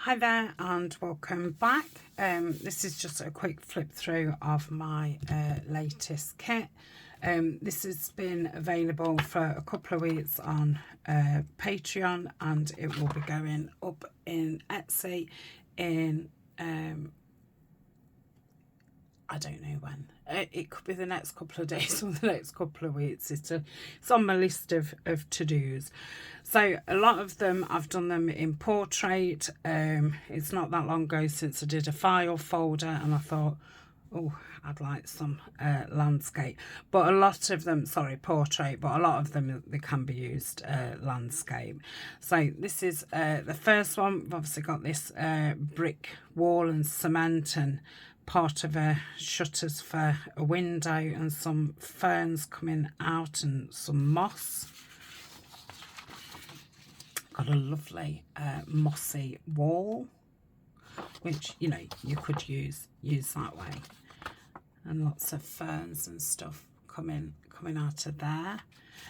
Hi there and welcome back. This is just a quick flip through of my latest kit. This has been available for a couple of weeks on Patreon, and it will be going up in Etsy in I don't know when. It could be the next couple of days or the next couple of weeks. It's on my list of to-dos. So a lot of them, I've done them in portrait. It's not that long ago since I did a file folder, and I thought, oh, I'd like some landscape. But a lot of them, sorry, portrait, but a lot of them, they can be used landscape. So this is the first one. We've obviously got this brick wall and cement and part of a shutters for a window and some ferns coming out and some moss. Got a lovely mossy wall, which you could use that way, and lots of ferns and stuff coming out of there.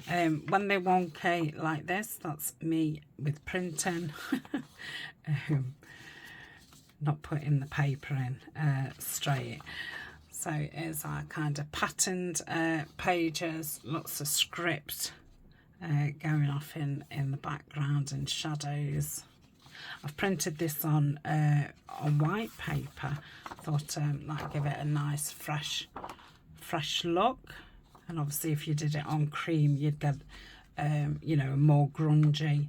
When they're 1K like this, that's me with printing. Not putting the paper in straight. So here's our kind of patterned pages, lots of script going off in the background and shadows. I've printed this on white paper. I thought that'd give it a nice fresh look. And obviously if you did it on cream, you'd get a more grungy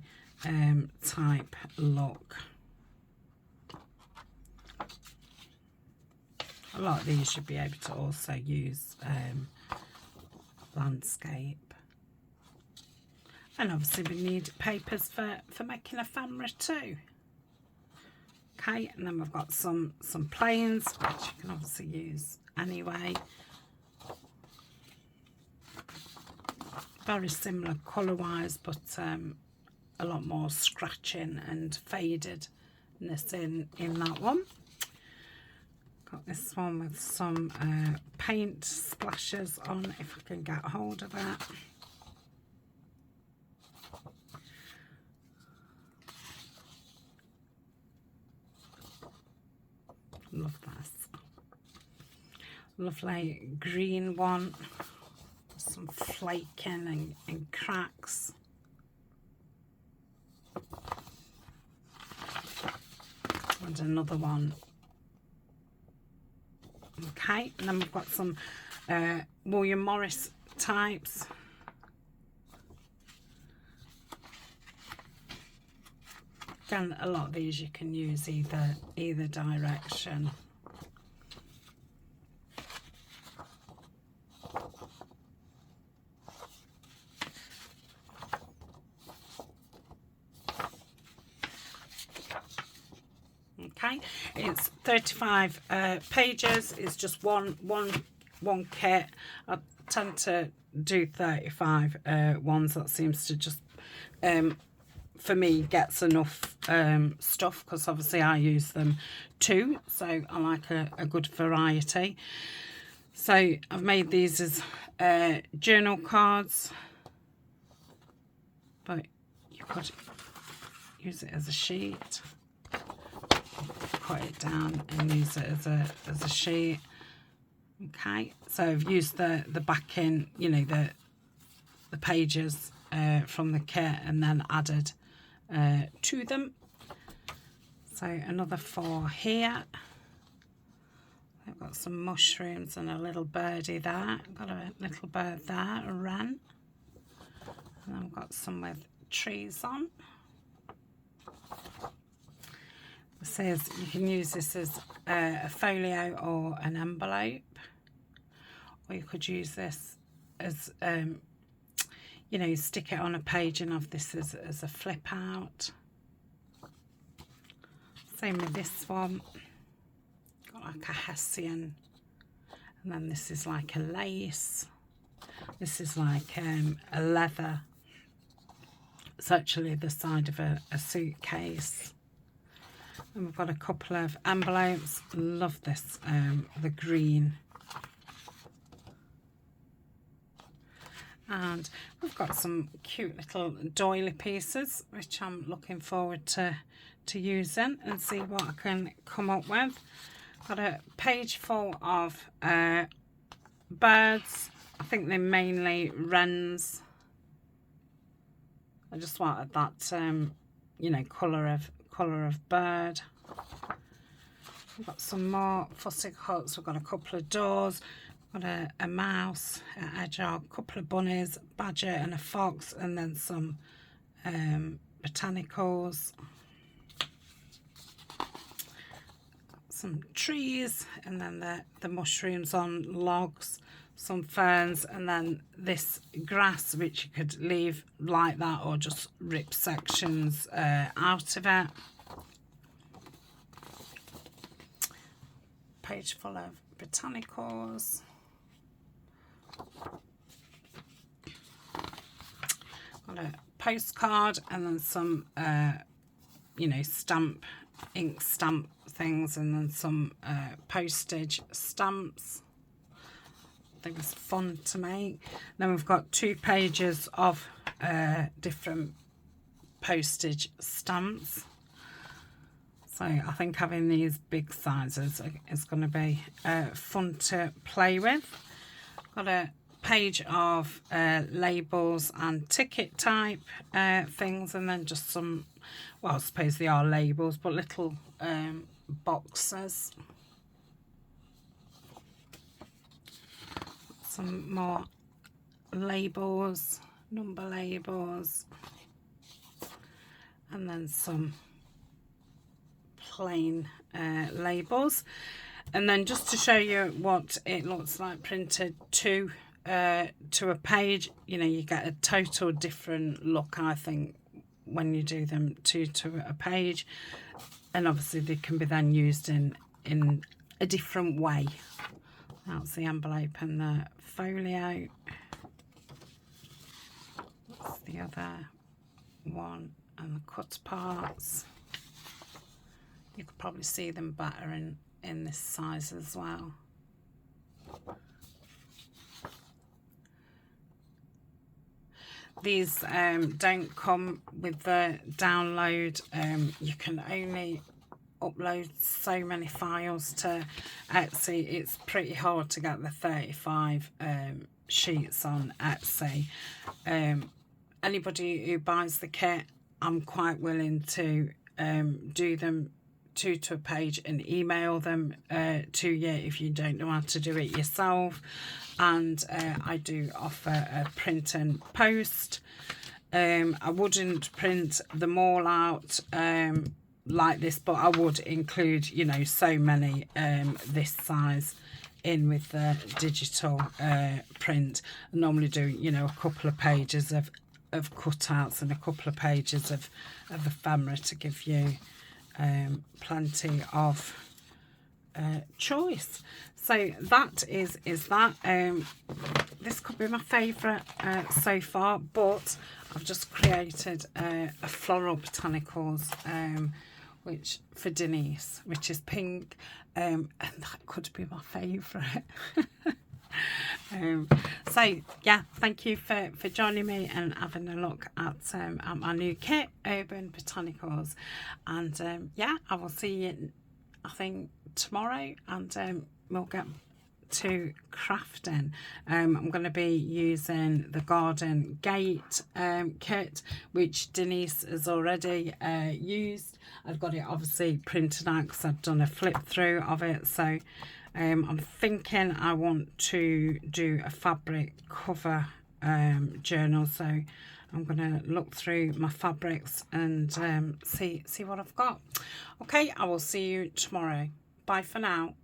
type look. A lot of these should be able to also use landscape. And obviously we need papers for making a ephemera too. Okay, and then we've got some planes, which you can obviously use anyway. Very similar colour-wise, but a lot more scratching and fadedness in that one. Got this one with some paint splashes on, if I can get hold of that. Love this. Lovely green one. Some flaking and cracks. And another one. Okay, and then we've got some William Morris types. Again, a lot of these you can use either direction. Okay, it's 35 pages. It's just one kit. I tend to do 35 ones. That seems to just for me gets enough stuff, because obviously I use them too, so I like a good variety. So I've made these as journal cards, but you could use it as a sheet. Cut it down and use it as a sheet. Okay, so I've used the backing, the pages from the kit, and then added to them. So another 4 here. I've got some mushrooms and a little birdie there. I've got a little bird there, a wren. And then I've got some with trees on. It says you can use this as a folio or an envelope, or you could use this as stick it on a page and have this as a flip out. Same with this one. Got like a hessian, and then this is like a lace. This is like a leather. It's actually the side of a suitcase. And we've got a couple of envelopes. Love this, the green. And we've got some cute little doily pieces, which I'm looking forward to using and see what I can come up with. Got a page full of birds. I think they're mainly wrens. I just wanted that, you know, colour of bird. We've got some more fussy cuts. We've got a couple of doors. We've got a mouse, a hedgehog, a couple of bunnies, a badger and a fox, and then some botanicals. Some trees, and then the mushrooms on logs, some ferns, and then this grass, which you could leave like that or just rip sections out of it. Page full of botanicals. Got a postcard, and then some you know, ink stamp things, and then some postage stamps. I think it's fun to make. Then we've got 2 pages of different postage stamps. So I think having these big sizes is going to be fun to play with. Got a page of labels and ticket type things, and then just some, well, I suppose they are labels, but little boxes. Some more labels, number labels, and then some plain labels. And then just to show you what it looks like printed to a page, you know, you get a total different look, I think, when you do them to a page. And obviously they can be then used in a different way. That's the envelope and the folio. That's the other one, and the cut parts. You could probably see them better in this size as well. These don't come with the download. You can only upload so many files to Etsy. It's pretty hard to get the 35 sheets on Etsy. Anybody who buys the kit, I'm quite willing to do them to a page and email them to you if you don't know how to do it yourself. And I do offer a print and post. I wouldn't print them all out like this, but I would include, you know, so many this size in with the digital print. I normally do, you know, a couple of pages of cutouts and a couple of pages of ephemera to give you plenty of choice. So that is that. This could be my favourite so far, but I've just created a floral botanicals which for Denise, which is pink, and that could be my favourite. So yeah, thank you for joining me and having a look at my new kit, Urban Botanicals. And yeah, I will see you, I think, tomorrow, and we'll get to crafting. I'm going to be using the garden gate kit, which Denise has already used. I've got it obviously printed out because I've done a flip through of it. So I'm thinking I want to do a fabric cover journal. So I'm going to look through my fabrics and see what I've got. Okay, I will see you tomorrow. Bye for now.